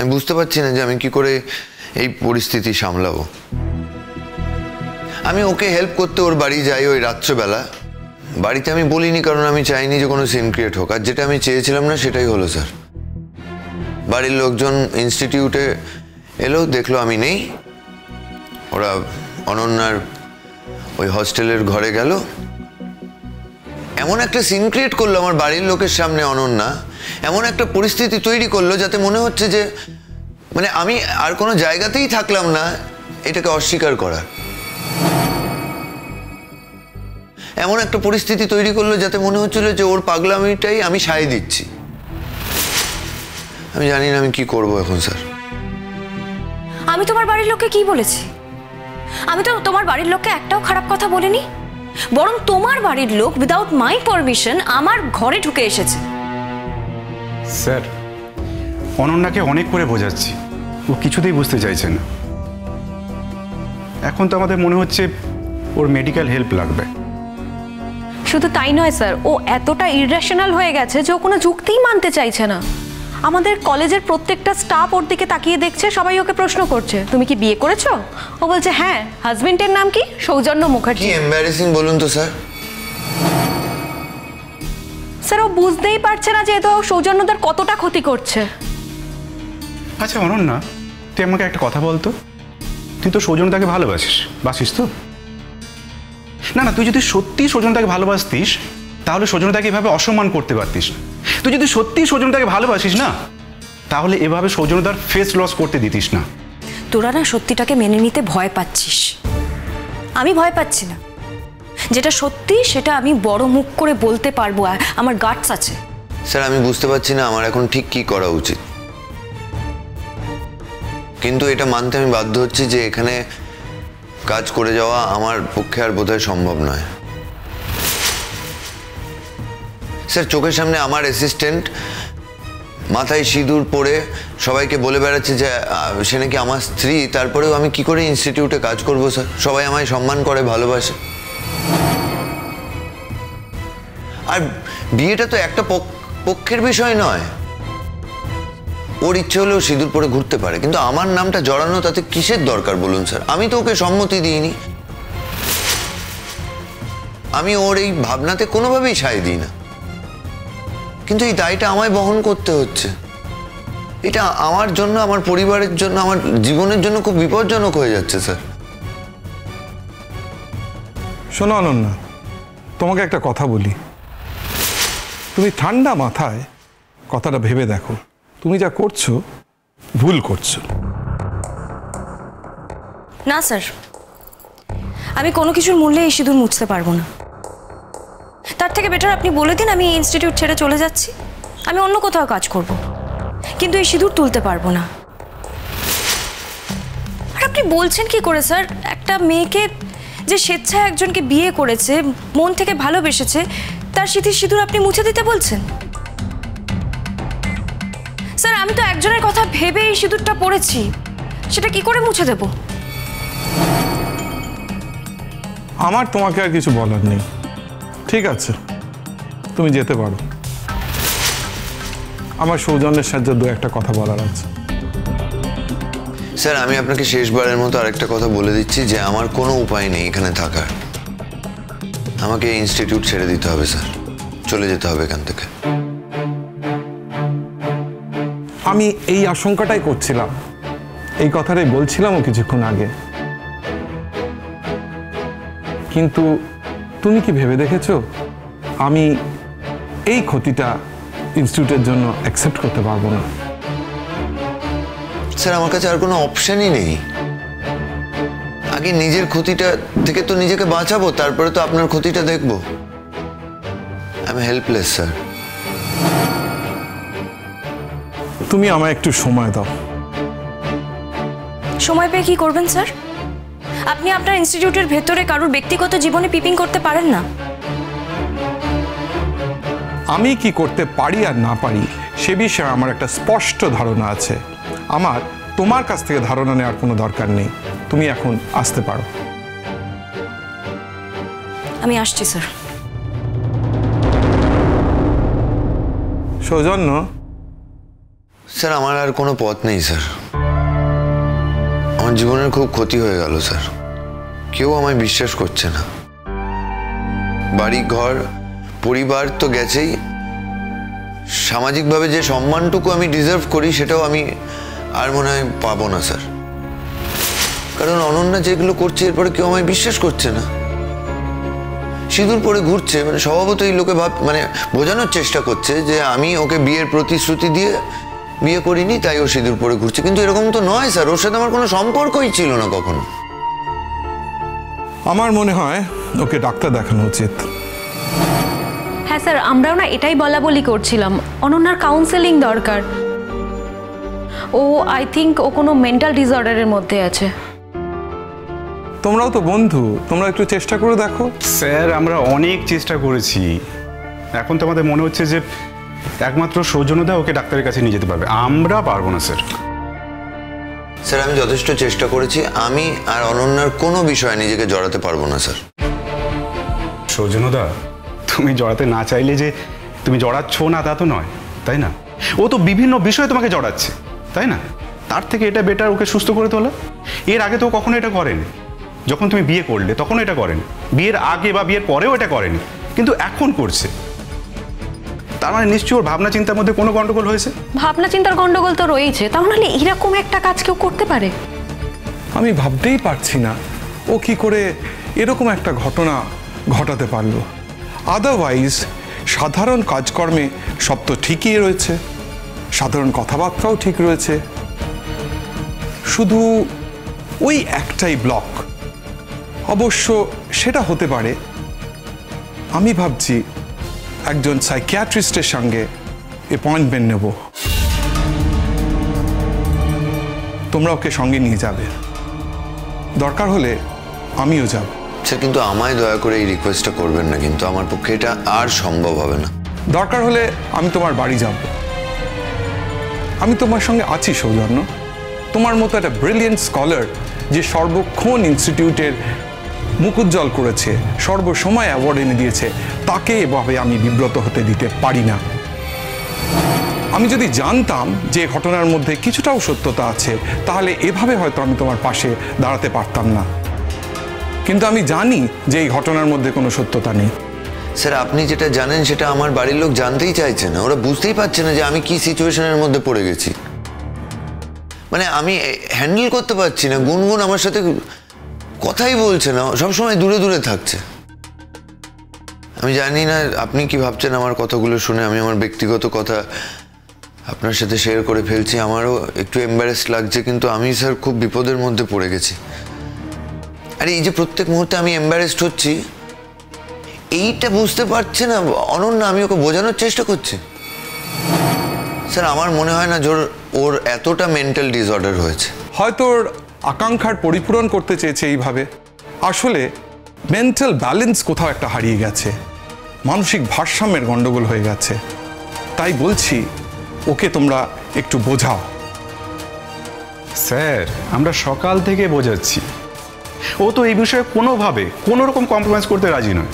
আমি বুঝতে পারছি না যে আমি কি করে এই পরিস্থিতি সামলাবো। আমি ওকে হেল্প করতে ওর বাড়ি যাই ওই রাত্রেবেলা। বাড়িতে আমি বলিনি, কারণ আমি চাইনি যে কোনো সিন ক্রিয়েট হোক। আর যেটা আমি চেয়েছিলাম না সেটাই হলো স্যার। বাড়ির লোকজন ইনস্টিটিউটে এলো, দেখলো আমি নেই। ওরা অনন্যার ওই হস্টেলের ঘরে গেল, এমন একটা সিন ক্রিয়েট করলো আমার বাড়ির লোকের সামনে। অনন্যা এমন একটা পরিস্থিতি তৈরি করলো যাতে মনে হচ্ছে যে মানে আমি আর কোনো জায়গাতেই থাকলাম না এটাকে অস্বীকার করার। এমন একটা পরিস্থিতি তৈরি করলো যাতে মনে হচ্ছিল যে ওর পাগলামিটাই আমি সায় দিচ্ছি। আমি জানি না আমি কি করব এখন স্যার। আমি তোমার বাড়ির লোককে কি বলেছি? আমি তো তোমার বাড়ির লোককে একটাও খারাপ কথা বলিনি, বরং তোমার বাড়ির লোক উইদাউট মাই পারমিশন আমার ঘরে ঢুকে এসেছে। স্যার, অনন্যাকে অনেক করে বোঝাচ্ছি, ও কিছুতেই বুঝতে চাইছে না। এখন তো আমাদের মনে হচ্ছে ওর মেডিকেল হেল্প লাগবে। শুধু তাই নয় স্যার, ও এতটা ইররেশনাল হয়ে গেছে যে ও কোনো যুক্তিই মানতে চাইছে না। আমাদের কলেজের প্রত্যেকটা স্টাফ ওর দিকে তাকিয়ে দেখছে, সবাই ওকে প্রশ্ন করছে তুমি কি বিয়ে করেছো? ও বলছে হ্যাঁ। হাজবেন্ডের নাম কি? সৌজন্য মুখার্জি। কি এম্বারেসিং বলুন তো স্যার। স্যার ও বুঝতেই পারছে না যে এ তো সৌজন্যদের কতটা ক্ষতি করছে। আচ্ছা অনন্যা, তুই আমাকে একটা কথা বলতো, তুই তো সৌজন্যতাকে বাসিস তো? না না, তুই যদি সত্যি সৌজন্যতাকে ভালোবাসতিস তাহলে সৌজন্যতাকে এভাবে অসম্মান করতে পারতিস না। তুই যদি সত্যি সৌজন্যতাকে ভালোবাসিস না তাহলে এভাবে সৌজন্যতার ফেস লস করতে দিতিস না। তোরা না সত্যিটাকে মেনে নিতে ভয় পাচ্ছিস। আমি ভয় পাচ্ছি না, যেটা সত্যি সেটা আমি বড় মুখ করে বলতে পারবো, আমার গাটস আছে। স্যার আমি বুঝতে পারছি না আমার এখন ঠিক কি করা উচিত, কিন্তু এটা মানতে আমি বাধ্য হচ্ছি যে এখানে কাজ করে যাওয়া আমার পক্ষে আর বোধহয় সম্ভব নয়। স্যার চোখের সামনে আমার অ্যাসিস্ট্যান্ট মাথায় সিঁদুর পরে সবাইকে বলে বেড়াচ্ছে যে সে নাকি আমার স্ত্রী, তারপরেও আমি কি করে ইনস্টিটিউটে কাজ করব স্যার? সবাই আমায় সম্মান করে, ভালোবাসে। আর বিয়েটা তো একটা পক্ষের বিষয় নয়। ওর ইচ্ছে হলেও সিঁদুর পরে ঘুরতে পারে, কিন্তু আমার নামটা জড়ানো তাতে কিসের দরকার বলুন স্যার? আমি তো ওকে সম্মতি দিইনি, আমি ওর এই ভাবনাতে কোনোভাবেই সায় দিই না, কিন্তু এই দায়টা আমায় বহন করতে হচ্ছে। এটা আমার জন্য, আমার পরিবারের জন্য, আমার জীবনের জন্য খুব বিপজ্জনক হয়ে যাচ্ছে স্যার। শোনো অনন্যা, তোমাকে একটা কথা বলি, তুমি ঠান্ডা মাথায় কথাটা ভেবে দেখো, তুমি যা করছো ভুল করছো। না স্যার, আমি কোনো কিছুর মূল্যে এই সিঁদুর মুছতে পারবো না। তার থেকে বেটার আপনি বলে দিন আমি ইনস্টিটিউট ছেড়ে চলে যাচ্ছি, আমি অন্য কোথাও কাজ করব, কিন্তু এই সিঁদুর তুলতে পারবো না। আর আপনি বলছেন কি করে স্যার, একটা মেয়েকে যে স্বেচ্ছায় একজনকে বিয়ে করেছে, মন থেকে ভালোবেসেছে, তার স্মৃতির সিঁদুর আপনি মুছে দিতে বলছেন? স্যার আমি তো একজনের কথা ভেবে এই সিঁদুরটা পরেছি, সেটা কি করে মুছে দেব? আমার তোমাকে আর কিছু বলার নেই, ঠিক আছে তুমি যেতে পারো। আমার সৌজন্যের সাহায্যে দু একটা কথা বলার আছে। স্যার আমি আপনাকে শেষবারের মতো আরেকটা কথা বলে দিচ্ছি যে আমার কোনো উপায় নেই এখানে থাকার। আমাকে ইনস্টিটিউট ছেড়ে দিতে হবে স্যার, চলে যেতে হবে এখান থেকে। আমি এই আশঙ্কাটাই করছিলাম, এই কথাটাই বলছিলামও কিছুক্ষণ আগে, কিন্তু তুমি কি ভেবে দেখেছো আমি এই ক্ষতিটা ইনস্টিটিউটের জন্য অ্যাকসেপ্ট করতে পারবো না? স্যার আমার কাছে আর কোনো অপশনই নেই। আগে নিজের ক্ষতিটা থেকে তো নিজেকে বাঁচাবো, তারপরে তো আপনার ক্ষতিটা দেখবো। I am helpless sir. তুমি আমায় একটু সময় দাও। সময় পেয়ে কি করবেন স্যার? আপনি আপনার ইনস্টিটিউটের ভেতরে কারোর ব্যক্তিগত জীবনে পিপিং করতে পারেন না। আমি কি করতে পারি আর না পারি সে বিষয়ে আমার একটা স্পষ্ট ধারণা আছে। আমার তোমার কাছ থেকে ধারণা নেওয়ার কোনো দরকার নেই, তুমি এখন আসতে পারো। আমি আসছি স্যার। সৌজন্য, স্যার আমার আর কোনো পথ নেই স্যার। আমার জীবনের খুব ক্ষতি হয়ে গেল স্যার। কেউ আমায় বিশ্বাস করছে না। বাড়ি ঘর পরিবার তো গেছেই, সামাজিকভাবে যে সম্মানটুকু আমি ডিজার্ভ করি সেটাও আমি আর মনে হয় পাবো না স্যার। কারণ অনন্যা যেগুলো করছে এরপরে কেউ আমায় বিশ্বাস করছে না। সিঁদুর পরে ঘুরছে, মানে স্বভাবতই লোকে বোঝানোর চেষ্টা করছে যে আমি ওকে বিয়ের প্রতিশ্রুতি দিয়ে বিয়ে করিনি, তাই ও সিঁদুর পরে ঘুরছে। কিন্তু এরকম তো নয় স্যার, ওর সাথে আমার কোনো সম্পর্কই ছিল না কখনো। আমার মনে হয় ওকে ডাক্তার দেখানো উচিত। হ্যাঁ স্যার, আমরাও না এটাই বলা বলি করছিলাম, অনন্যার কাউন্সেলিং দরকার। ও আই থিঙ্ক ও কোনো মেন্টাল ডিসঅর্ডারের মধ্যে আছে। তোমরাও তো বন্ধু, তোমরা একটু চেষ্টা করে দেখো। স্যার আমরা অনেক চেষ্টা করেছি, এখন তো আমাদের মনে হচ্ছে যে একমাত্র সৌজন্যদা ওকে ডাক্তারের কাছে নিয়ে যেতে পারবে, আমরা পারবো না স্যার। স্যার আমি যথেষ্ট চেষ্টা করেছি, আমি আর অনন্যার কোনো বিষয়ে নিজেকে জড়াতে পারবো না স্যার। সৌজন্যদা তুমি জড়াতে না চাইলে যে তুমি জড়াচ্ছ না তা তো নয়, তাই না? ও তো বিভিন্ন বিষয়ে তোমাকে জড়াচ্ছে, তাই না? তার থেকে এটা বেটার ওকে সুস্থ করে তোলা। এর আগে তো কখনো এটা করেনি, যখন তুমি বিয়ে করলে তখন এটা করেনি, বিয়ের আগে বা বিয়ের পরেও এটা করেনি, কিন্তু এখন করছে। তার মানে নিশ্চয়ই ওর ভাবনা চিন্তার মধ্যে কোনো গন্ডগোল হয়েছে। ভাবনা চিন্তার গন্ডগোল তো রয়েছে, তাহলে এরকম একটা কাজ কেউ করতে পারে? আমি ভাবতেই পারছি না ও কি করে এরকম একটা ঘটনা ঘটাতে পারলো। আদারওয়াইজ সাধারণ কাজকর্মে সব তো ঠিকই রয়েছে, সাধারণ কথাবার্তাও ঠিক রয়েছে, শুধু ওই একটাই ব্লক। অবশ্য সেটা হতে পারে। আমি ভাবছি একজন সাইকিয়াট্রিস্টের সঙ্গে অ্যাপয়েন্টমেন্ট নেব। তোমরা ওকে সঙ্গে নিয়ে যাবে, দরকার হলে আমিও যাব। স্যার কিন্তু আমায় দয়া করে এই রিকোয়েস্টটা করবেন না, কিন্তু আমার পক্ষে এটা আর সম্ভব হবে না। দরকার হলে আমি তোমার বাড়ি যাব। আমি তোমার সঙ্গে আছি সৌজন্য। তোমার মতো একটা ব্রিলিয়েন্ট স্কলার যে সর্বক্ষণ ইনস্টিটিউটের মুখ উজ্জ্বল করেছে, সর্বসময় অ্যাওয়ার্ড এনে দিয়েছে, তাকে এভাবে আমি বিব্রত হতে দিতে পারি না। আমি যদি জানতাম যে ঘটনার মধ্যে কিছুটাও সত্যতা আছে, তাহলে এভাবে হয়তো আমি তোমার পাশে দাঁড়াতে পারতাম না। কিন্তু আমি জানি যে এই ঘটনার মধ্যে কোনো সত্যতা নেই। স্যার আপনি যেটা জানেন সেটা আমার বাড়ির লোক জানতেই চাইছে না। ওরা বুঝতেই পারছে না যে আমি কি সিচুয়েশনের মধ্যে পড়ে গেছি। মানে আমি হ্যান্ডেল করতে পারছি না। গুনগুন আমার সাথে কথাই বলছে না, সবসময় দূরে দূরে থাকছে। আমি জানি না আপনি কি ভাবছেন আমার কথাগুলো শুনে। আমি আমার ব্যক্তিগত কথা আপনার সাথে শেয়ার করে ফেলছি, আমারও একটু এম্বারেসড লাগছে, কিন্তু আমি স্যার খুব বিপদের মধ্যে পড়ে গেছি। আর এই যে প্রত্যেক মুহূর্তে আমি এম্বারেসড হচ্ছি, এইটা বুঝতে পারছে না অনন্যা। আমি ওকে বোঝানোর চেষ্টা করছি। স্যার আমার মনে হয় না ওর এতটা মেন্টাল ডিসঅর্ডার হয়েছে। হয়তো ওর আকাঙ্ক্ষার পরিপূরণ করতে চেয়েছে এইভাবে। আসলে মেন্টাল ব্যালেন্স কোথাও একটা হারিয়ে গেছে, মানসিক ভারসাম্যের গন্ডগোল হয়ে গেছে। তাই বলছি ওকে তোমরা একটু বোঝাও। স্যার আমরা সকাল থেকে বোঝাচ্ছি, ও তো এই বিষয়ে কোনোভাবে কোনো রকম কম্প্রোমাইজ করতে রাজি নয়,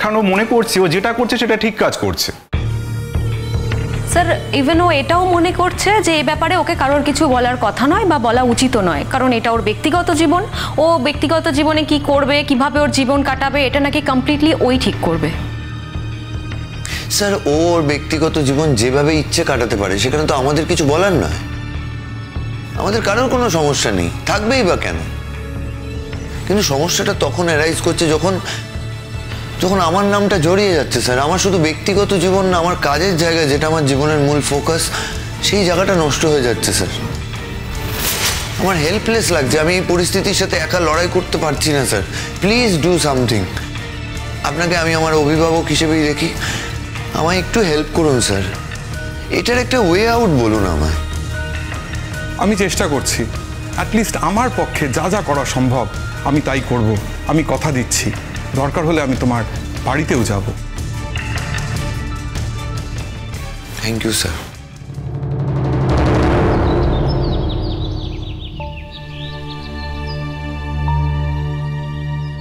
কারণ ও মনে করছে ও যেটা করছে সেটা ঠিক কাজ করছে। স্যার ইভেন ও এটাও মনে করছে যে এই ব্যাপারে ওকে কারোর কিছু বলার কথা নয় বা বলা উচিত নয়, কারণ এটা ওর ব্যক্তিগত জীবন। ও ব্যক্তিগত জীবনে কি করবে, কিভাবে ওর জীবন কাটাবে, এটা নাকি কমপ্লিটলি ওই ঠিক করবে। স্যার ওর ব্যক্তিগত জীবন যেভাবে ইচ্ছে কাটাতে পারে, সেখানে তো আমাদের কিছু বলার নয়। আমাদের কারোর কোনো সমস্যা নেই, থাকবেই বা কেন। কিন্তু সমস্যাটা তখন অ্যারাইজ করছে যখন আমার নামটা জড়িয়ে যাচ্ছে। স্যার আমার শুধু ব্যক্তিগত জীবন না, আমার কাজের জায়গা, যেটা আমার জীবনের মূল ফোকাস, সেই জায়গাটা নষ্ট হয়ে যাচ্ছে। স্যার আমার হেল্পলেস লাগছে। আমি এই পরিস্থিতির সাথে একা লড়াই করতে পারছি না। Sir please do something. আপনাকে আমি আমার অভিভাবক হিসেবেই দেখি, আমায় একটু হেল্প করুন স্যার। এটার একটা ওয়ে আউট বলুন আমায়। আমি চেষ্টা করছি, অ্যাটলিস্ট আমার পক্ষে যা যা করা সম্ভব আমি তাই করব। আমি কথা দিচ্ছি, দরকার হলে আমি তোমার বাড়িতেও যাব। Thank you sir.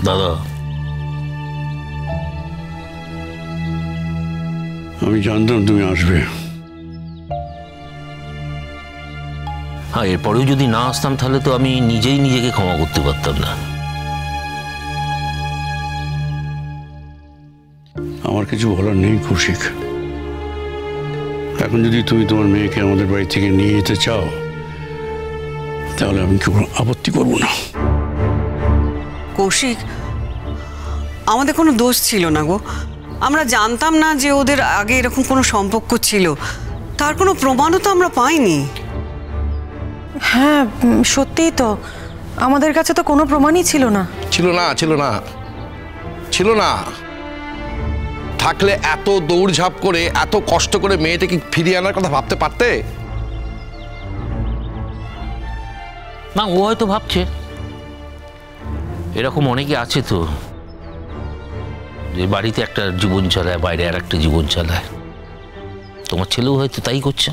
দাদা আমি জানতাম তুমি আসবে। হ্যাঁ, এরপরেও যদি না আসতাম তাহলে তো আমি নিজেই নিজেকে ক্ষমা করতে পারতাম না। আমার কিছু বলার নেই কৌশিক। এখন যদি তুমি তোমার মেয়েকে আমাদের বাড়ি থেকে নিয়ে যেতে চাও তাহলে আমি কোনো আপত্তি করব না। কৌশিক, আমাদের কোনো দোষ ছিল না গো। আমরা জানতাম না যে ওদের আগে এরকম কোনো সম্পর্ক ছিল, তার কোনো প্রমাণও তো আমরা পাইনি। হ্যাঁ সত্যিই তো, আমাদের কাছে তো কোনো প্রমাণই ছিল না। ছিল না, ছিল না, ছিল না। থাকলে এত দৌড়ঝাঁপ করে এত কষ্ট করে মেয়েটাকে ফিরিয়ে আনার কথা ভাবতে পারতে? না, ও হয়তো ভাবছে, এরকম অনেকে আছে তো যে বাড়িতে একটা জীবন চালায়, বাইরে আর একটা জীবন চালায়। তোমার ছেলেও হয়তো তাই করছে।